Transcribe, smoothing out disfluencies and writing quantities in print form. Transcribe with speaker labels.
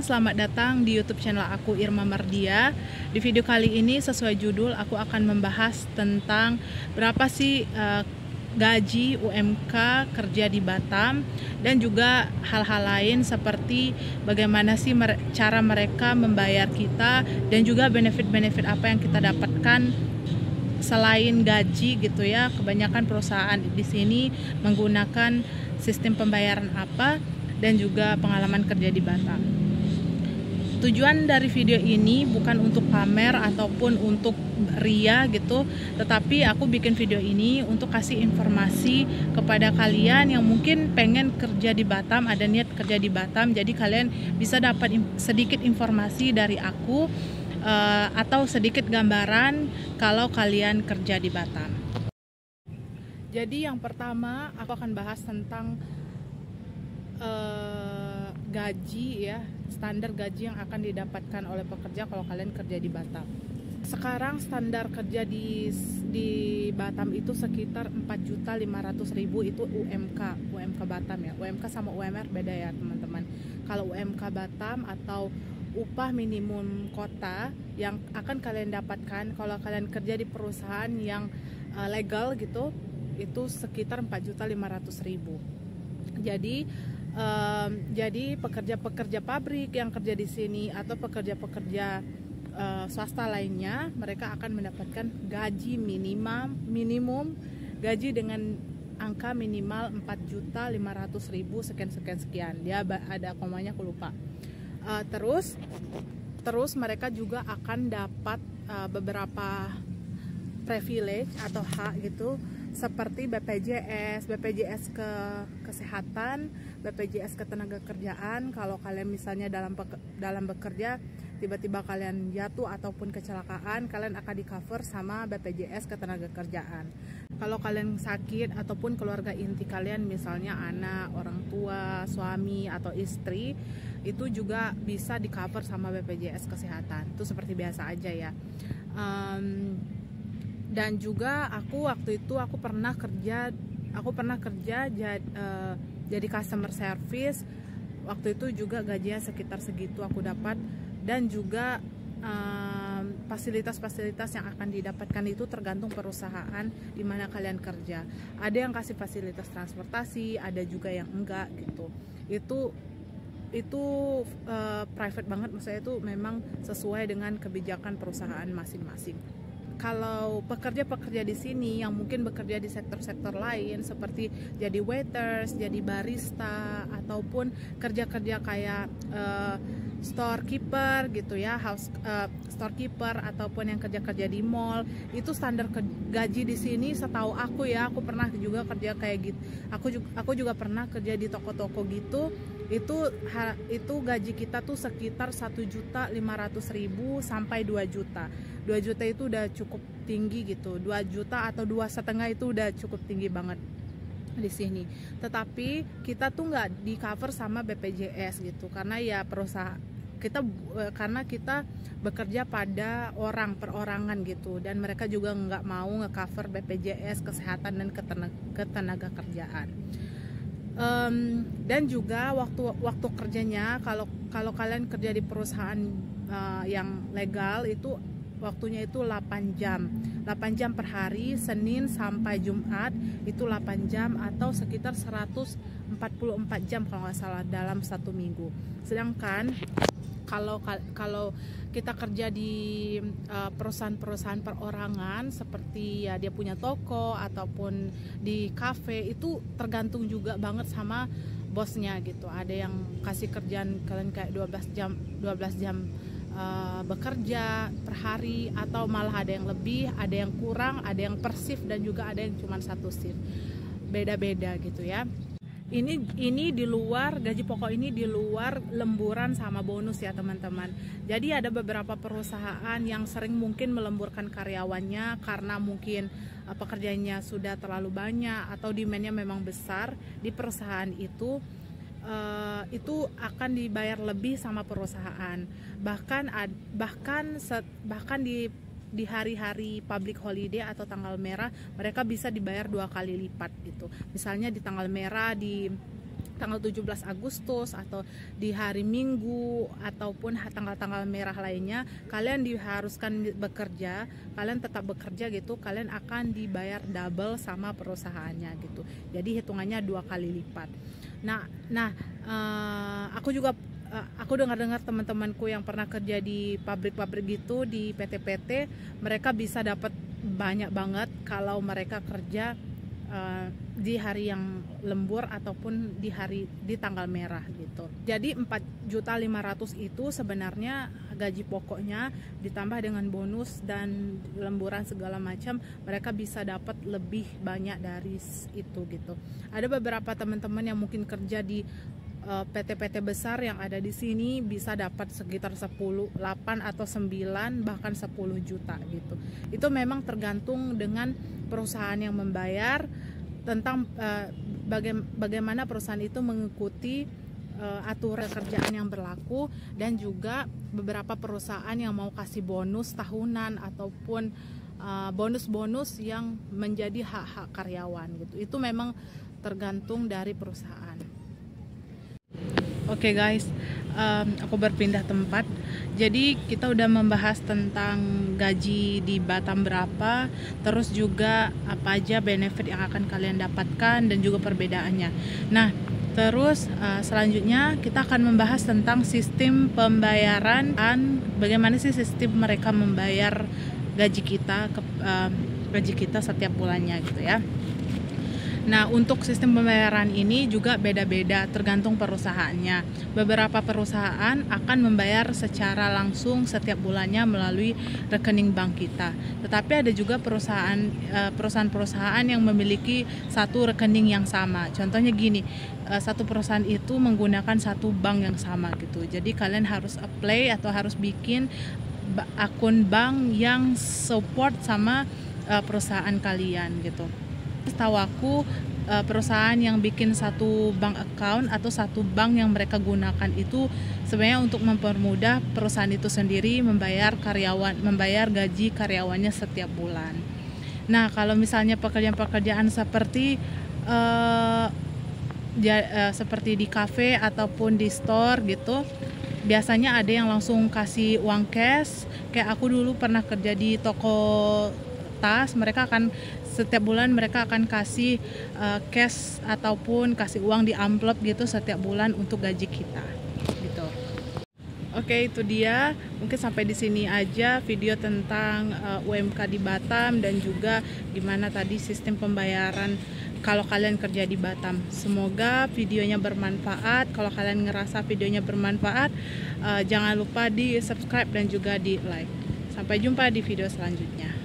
Speaker 1: selamat datang di YouTube channel aku, Irma Mardia. Di video kali ini sesuai judul, aku akan membahas tentang berapa sih gaji UMK kerja di Batam, dan juga hal-hal lain seperti bagaimana sih cara mereka membayar kita, dan juga benefit-benefit apa yang kita dapatkan selain gaji gitu ya. Kebanyakan perusahaan di sini menggunakan sistem pembayaran apa, dan juga pengalaman kerja di Batam. Tujuan dari video ini bukan untuk pamer ataupun untuk ria gitu, tetapi aku bikin video ini untuk kasih informasi kepada kalian yang mungkin pengen kerja di Batam, ada niat kerja di Batam. Jadi kalian bisa dapat sedikit informasi dari aku atau sedikit gambaran kalau kalian kerja di Batam. Jadi yang pertama aku akan bahas tentang gaji ya, standar gaji yang akan didapatkan oleh pekerja kalau kalian kerja di Batam. Sekarang standar kerja di Batam itu sekitar 4.500.000 itu UMK Batam ya. UMK sama UMR beda ya teman-teman. Kalau UMK Batam atau upah minimum kota yang akan kalian dapatkan kalau kalian kerja di perusahaan yang legal gitu, itu sekitar 4.500.000. Jadi pekerja-pekerja pabrik yang kerja di sini atau pekerja-pekerja swasta lainnya, mereka akan mendapatkan gaji minimum gaji dengan angka minimal 4.500.000 sekian. Dia ada komanya, aku lupa. Terus mereka juga akan dapat beberapa privilege atau hak gitu, seperti BPJS ke kesehatan, BPJS ke tenaga kerjaan. Kalau kalian misalnya dalam bekerja tiba-tiba kalian jatuh ataupun kecelakaan, kalian akan di cover sama BPJS ke tenaga kerjaan. Kalau kalian sakit ataupun keluarga inti kalian, misalnya anak, orang tua, suami atau istri, itu juga bisa di cover sama BPJS kesehatan. Itu seperti biasa aja ya. Dan juga waktu itu aku pernah kerja jadi customer service. Waktu itu juga gajinya sekitar segitu aku dapat, dan juga fasilitas-fasilitas yang akan didapatkan itu tergantung perusahaan di mana kalian kerja. Ada yang kasih fasilitas transportasi, ada juga yang enggak gitu. Itu private banget, maksudnya itu memang sesuai dengan kebijakan perusahaan masing-masing. Kalau pekerja-pekerja di sini yang mungkin bekerja di sektor-sektor lain seperti jadi waiters, jadi barista, ataupun kerja-kerja kayak storekeeper gitu ya, storekeeper, ataupun yang kerja-kerja di mall, itu standar gaji di sini setahu aku ya, aku pernah juga kerja kayak gitu. Aku juga pernah kerja di toko-toko gitu. Itu gaji kita tuh sekitar 1.500.000 sampai 2 juta. 2 juta itu udah cukup tinggi gitu. 2 juta atau 2,5 itu udah cukup tinggi banget di sini. Tetapi kita tuh nggak di cover sama BPJS gitu, karena ya karena kita bekerja pada perorangan gitu, dan mereka juga nggak mau nge-cover BPJS kesehatan dan ketenaga kerjaan. Dan juga waktu kerjanya, kalau kalian kerja di perusahaan yang legal, itu waktunya itu 8 jam per hari, Senin sampai Jumat itu 8 jam atau sekitar 144 jam kalau nggak salah dalam 1 minggu. Sedangkan kalau kita kerja di perusahaan-perusahaan perorangan seperti ya dia punya toko ataupun di kafe, itu tergantung juga banget sama bosnya gitu. Ada yang kasih kerjaan kalian kayak 12 jam bekerja per hari, atau malah ada yang lebih, ada yang kurang, ada yang per shift, dan juga ada yang cuma 1 shift. Beda-beda gitu ya. Ini di luar gaji pokok, ini di luar lemburan sama bonus ya teman-teman. Jadi ada beberapa perusahaan yang sering mungkin melemburkan karyawannya karena mungkin pekerjaannya sudah terlalu banyak atau demandnya memang besar di perusahaan itu akan dibayar lebih sama perusahaan. Bahkan di hari-hari public holiday atau tanggal merah, mereka bisa dibayar 2 kali lipat gitu. Misalnya di tanggal merah, di tanggal 17 Agustus atau di hari Minggu ataupun tanggal-tanggal merah lainnya, kalian diharuskan bekerja, kalian tetap bekerja gitu, kalian akan dibayar double sama perusahaannya gitu. Jadi hitungannya 2 kali lipat. Aku dengar teman-temanku yang pernah kerja di pabrik-pabrik gitu, di PT-PT, mereka bisa dapat banyak banget kalau mereka kerja di hari yang lembur ataupun di tanggal merah gitu. Jadi 4.500.000 itu sebenarnya gaji pokoknya, ditambah dengan bonus dan lemburan segala macam, mereka bisa dapat lebih banyak dari itu gitu. Ada beberapa teman-teman yang mungkin kerja di PT-PT besar yang ada di sini bisa dapat sekitar 8 atau 9 bahkan 10 juta gitu. Itu memang tergantung dengan perusahaan yang membayar, tentang bagaimana perusahaan itu mengikuti aturan kerjaan yang berlaku, dan juga beberapa perusahaan yang mau kasih bonus tahunan ataupun bonus-bonus yang menjadi hak-hak karyawan gitu. Itu memang tergantung dari perusahaan. Oke guys, aku berpindah tempat. Jadi kita udah membahas tentang gaji di Batam berapa, terus juga apa aja benefit yang akan kalian dapatkan dan juga perbedaannya. Nah, terus selanjutnya kita akan membahas tentang sistem pembayaran dan bagaimana sih sistem mereka membayar gaji kita setiap bulannya gitu ya. Nah, untuk sistem pembayaran ini juga beda-beda tergantung perusahaannya. Beberapa perusahaan akan membayar secara langsung setiap bulannya melalui rekening bank kita. Tetapi ada juga perusahaan-perusahaan yang memiliki satu rekening yang sama. Contohnya gini, satu perusahaan itu menggunakan satu bank yang sama gitu. Jadi kalian harus apply atau harus bikin akun bank yang support sama perusahaan kalian gitu. Setahu aku perusahaan yang bikin satu bank account atau satu bank yang mereka gunakan itu sebenarnya untuk mempermudah perusahaan itu sendiri membayar gaji karyawannya setiap bulan. Nah, kalau misalnya pekerjaan-pekerjaan seperti di kafe ataupun di store gitu, biasanya ada yang langsung kasih uang cash. Kayak aku dulu pernah kerja di toko tas, mereka akan setiap bulan mereka akan kasih cash ataupun kasih uang di amplop gitu setiap bulan untuk gaji kita gitu. Oke, itu dia. Mungkin sampai di sini aja video tentang UMK di Batam dan juga gimana tadi sistem pembayaran kalau kalian kerja di Batam. Semoga videonya bermanfaat. Kalau kalian ngerasa videonya bermanfaat, jangan lupa di subscribe dan juga di like. Sampai jumpa di video selanjutnya.